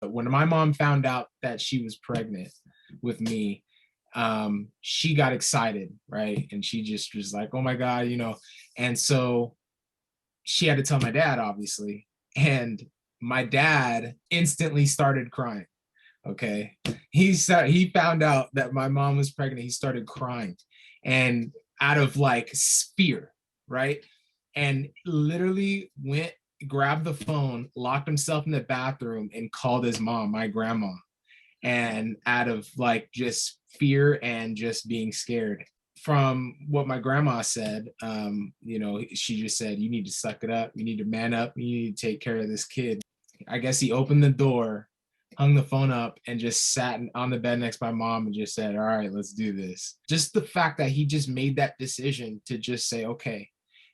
But when my mom found out that she was pregnant with me, she got excited, right? And she just was like, oh my God, And so she had to tell my dad, obviously. And my dad instantly started crying. Okay. He found out that my mom was pregnant. He started crying and out of like fear, right? And literally went, grabbed the phone, locked himself in the bathroom, and called his mom, my grandma. And out of like just fear and just being scared. From what my grandma said, she just said, you need to suck it up. You need to man up. You need to take care of this kid. I guess he opened the door, hung the phone up, and just sat on the bed next to my mom and just said, all right, let's do this. Just the fact that he just made that decision to just say, okay,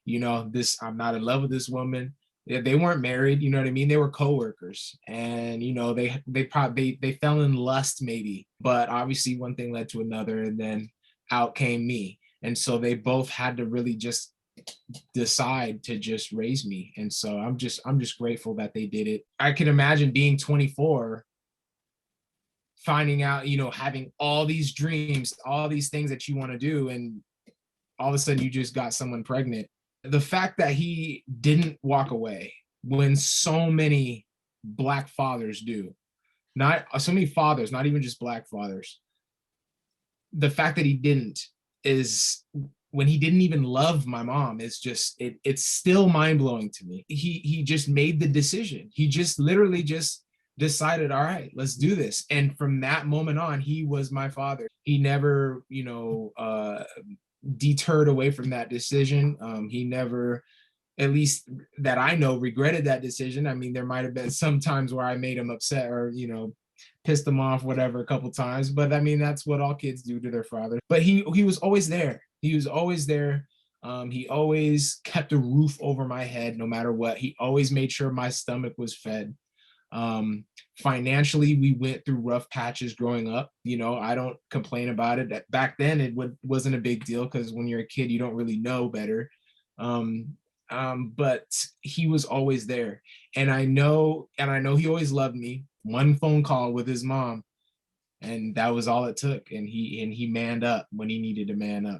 I'm not in love with this woman. They weren't married, you know what I mean? They were coworkers, and they fell in lust maybe, but obviously one thing led to another, and then out came me. And so they both had to really just decide to just raise me. And so I'm just grateful that they did it. I can imagine being 24, finding out, having all these dreams, all these things that you want to do, and all of a sudden you just got someone pregnant. The fact that he didn't walk away when so many Black fathers do, not so many fathers, not even just Black fathers. The fact that he didn't is, when he didn't even love my mom, is just, it's still mind-blowing to me. He just made the decision. He just literally just decided, all right, let's do this. And from that moment on, he was my father. He never, deterred away from that decision. He never, at least that I know, regretted that decision. I mean, there might have been some times where I made him upset or, pissed him off, whatever, a couple times. But I mean, that's what all kids do to their father. But he was always there. He was always there. He always kept a roof over my head no matter what. He always made sure my stomach was fed. Financially, we went through rough patches growing up. I don't complain about it. Back then, it wasn't a big deal because when you're a kid, you don't really know better. But he was always there, and I know he always loved me. One phone call with his mom, and that was all it took. And he manned up when he needed to man up.